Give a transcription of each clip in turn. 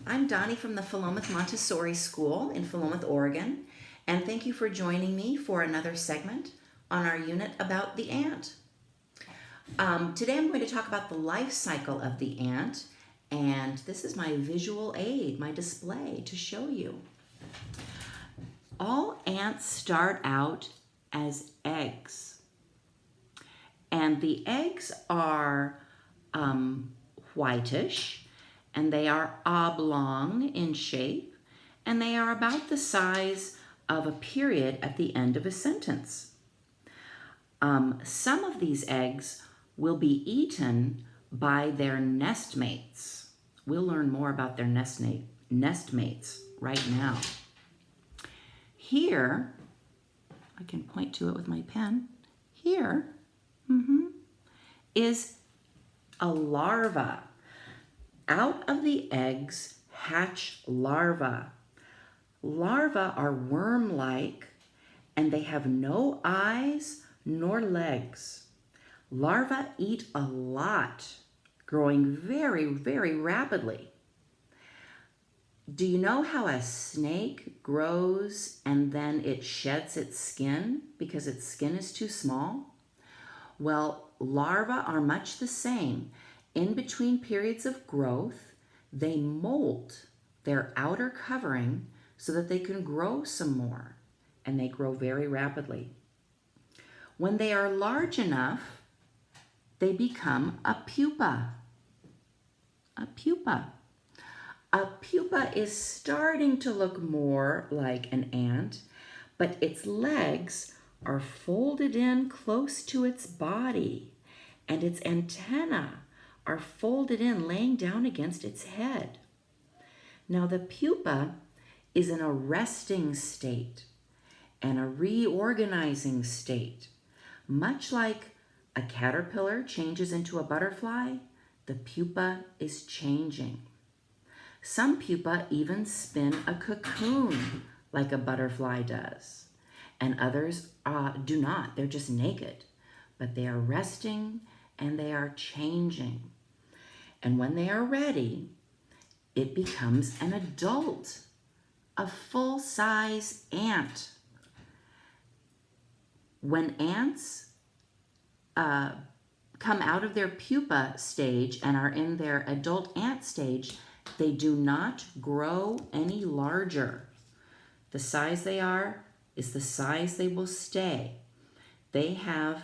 I'm Donnie from the Philomath Montessori School in Philomath, Oregon, and thank you for joining me for another segment on our unit about the ant. Today I'm going to talk about the life cycle of the ant, and this is my visual aid, my display to show you. All ants start out as eggs, and the eggs are whitish, and they are oblong in shape, and they are about the size of a period at the end of a sentence. Some of these eggs will be eaten by their nestmates. We'll learn more about their nestmates right now. Here, I can point to it with my pen. Here is a larva. Out of the eggs hatch larvae. Larvae are worm-like, and they have no eyes nor legs. Larvae eat a lot, growing very, very rapidly. Do you know how a snake grows and then it sheds its skin because its skin is too small? Well, larvae are much the same. In between periods of growth, they molt their outer covering so that they can grow some more, and they grow very rapidly. When they are large enough, they become a pupa. A pupa. A pupa is starting to look more like an ant, but its legs are folded in close to its body, and its antennae are folded in, laying down against its head. Now the pupa is in a resting state and a reorganizing state. Much like a caterpillar changes into a butterfly, the pupa is changing. Some pupa even spin a cocoon like a butterfly does, and others do not. They're just naked, but they are resting and they are changing. And when they are ready, it becomes an adult, a full-size ant. When ants come out of their pupa stage and are in their adult ant stage, they do not grow any larger. The size they are is the size they will stay. They have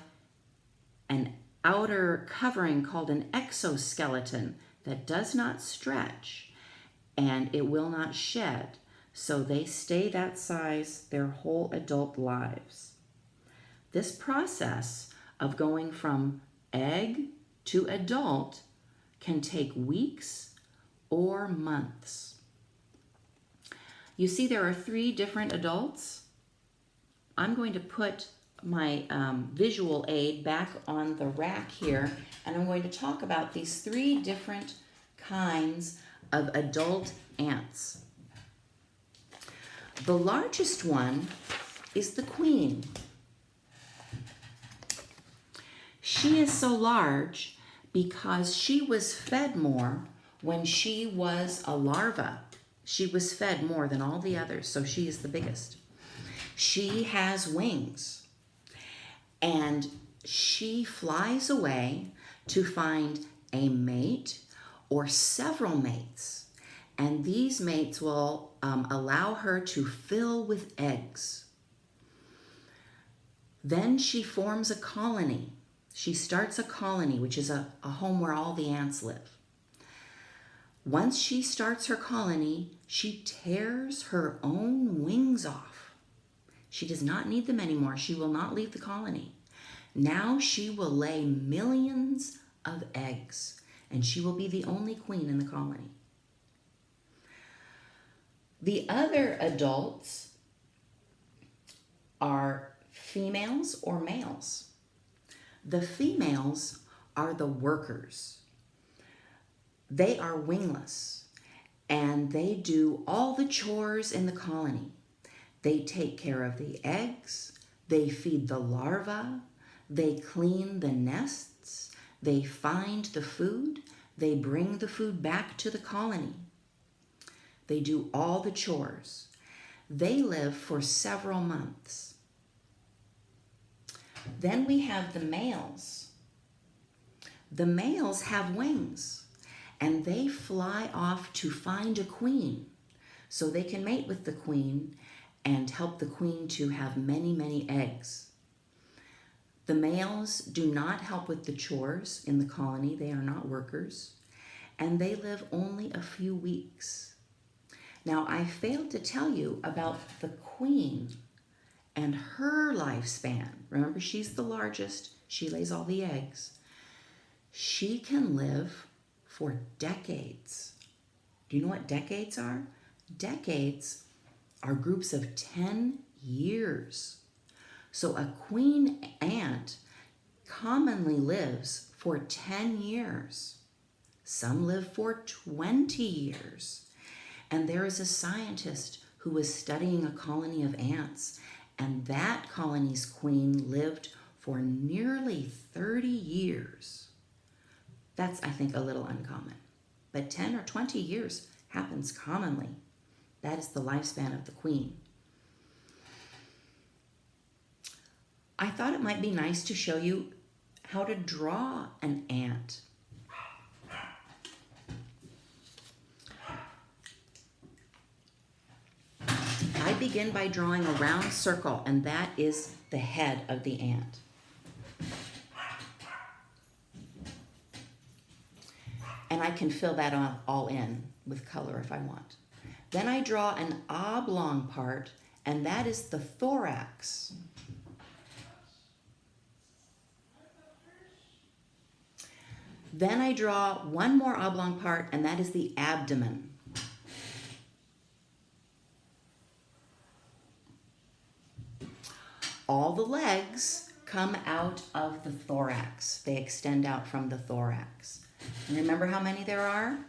an outer covering called an exoskeleton that does not stretch, and it will not shed, so they stay that size their whole adult lives. This process of going from egg to adult can take weeks or months. You see there are 3 different adults. I'm going to put my visual aid back on the rack here, and I'm going to talk about these 3 different kinds of adult ants. The largest one is the queen. She is so large because she was fed more when she was a larva. She was fed more than all the others, so she is the biggest. She has wings, and she flies away to find a mate or several mates, and these mates will allow her to fill with eggs. Then she forms a colony. She starts a colony, which is a home where all the ants live. Once she starts her colony, she tears her own wings off. She does not need them anymore. She will not leave the colony. Now she will lay millions of eggs, and she will be the only queen in the colony. The other adults are females or males. The females are the workers. They are wingless, and they do all the chores in the colony. They take care of the eggs, they feed the larvae, they clean the nests, they find the food, they bring the food back to the colony. They do all the chores. They live for several months. Then we have the males. The males have wings, and they fly off to find a queen so they can mate with the queen and help the queen to have many, many eggs. The males do not help with the chores in the colony. They are not workers, and they live only a few weeks. Now, I failed to tell you about the queen and her lifespan. Remember, she's the largest. She lays all the eggs. She can live for decades. Do you know what decades are? Decades are groups of 10 years. So a queen ant commonly lives for 10 years. Some live for 20 years. And there is a scientist who was studying a colony of ants, and that colony's queen lived for nearly 30 years. That's, I think, a little uncommon. But 10 or 20 years happens commonly. That is the lifespan of the queen. I thought it might be nice to show you how to draw an ant. I begin by drawing a round circle, and that is the head of the ant. And I can fill that all in with color if I want. Then I draw an oblong part, and that is the thorax. Then I draw one more oblong part, and that is the abdomen. All the legs come out of the thorax. They extend out from the thorax. And remember how many there are?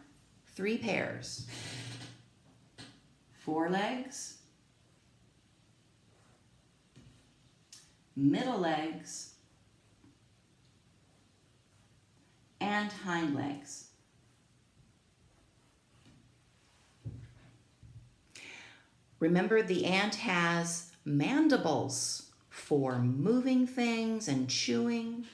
3 pairs. 4 legs, middle legs, and hind legs. Remember, the ant has mandibles for moving things and chewing.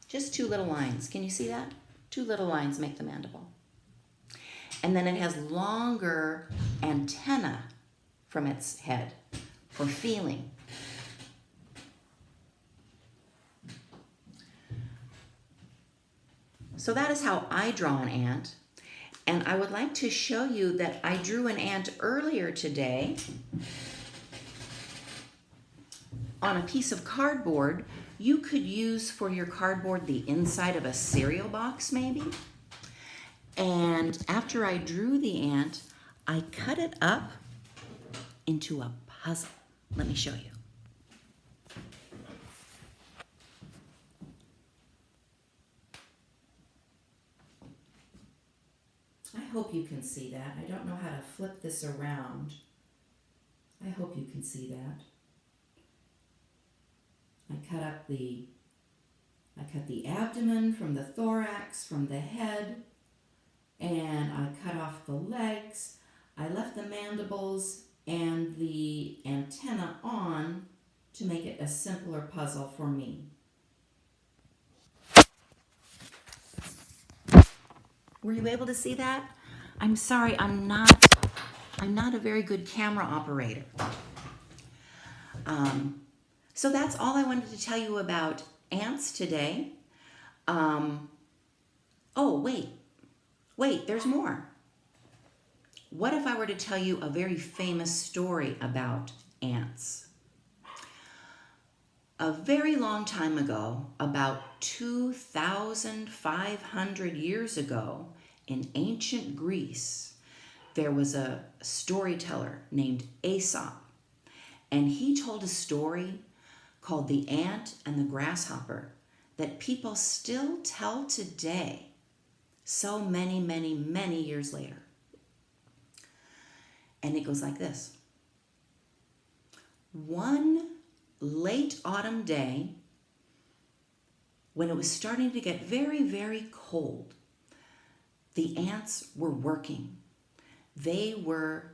Just 2 little lines. Can you see that? 2 little lines make the mandible. And then it has longer antennae from its head for feeling. So that is how I draw an ant. And I would like to show you that I drew an ant earlier today on a piece of cardboard. You could use for your cardboard the inside of a cereal box maybe. And after I drew the ant, I cut it up into a puzzle. Let me show you. I hope you can see that. I don't know how to flip this around. I hope you can see that. I cut the abdomen from the thorax, from the head, and I cut off the legs. I left the mandibles and the antenna on to make it a simpler puzzle for me. Were you able to see that? I'm sorry, I'm not a very good camera operator. So that's all I wanted to tell you about ants today. Oh, wait, there's more. What if I were to tell you a very famous story about ants? A very long time ago, about 2,500 years ago, in ancient Greece, there was a storyteller named Aesop, and he told a story called The Ant and the Grasshopper that people still tell today, so many, many, many years later. And it goes like this. One late autumn day, when it was starting to get very, very cold, the ants were working. They were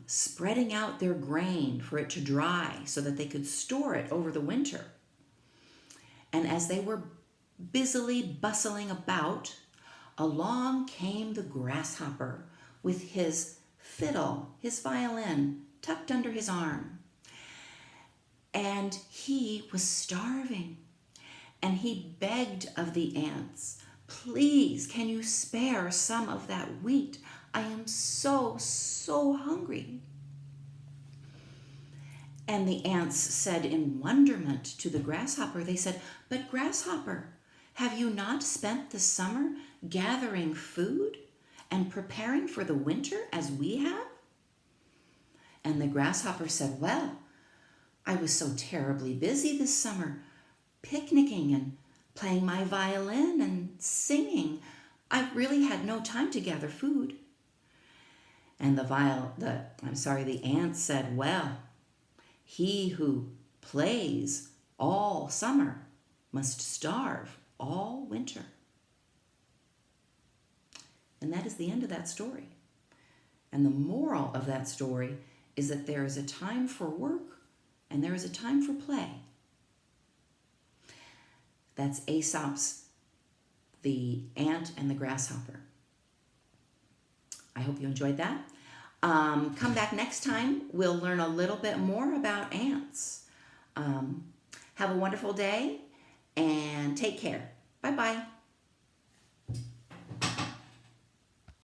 spreading out their grain for it to dry so that they could store it over the winter. And as they were busily bustling about, along came the grasshopper with his fiddle, his violin, tucked under his arm. And he was starving. And he begged of the ants, "Please, can you spare some of that wheat? I am so, so hungry." And the ants said in wonderment to the grasshopper, they said, "But grasshopper, have you not spent the summer gathering food and preparing for the winter as we have?" And the grasshopper said, "Well, I was so terribly busy this summer, picnicking and playing my violin and singing. I really had no time to gather food." And the ant said, "Well, he who plays all summer must starve all winter." And that is the end of that story. And the moral of that story is that there is a time for work and there is a time for play. That's Aesop's The Ant and the Grasshopper. I hope you enjoyed that. Come back next time. We'll learn a little bit more about ants. Have a wonderful day and take care. Bye-bye.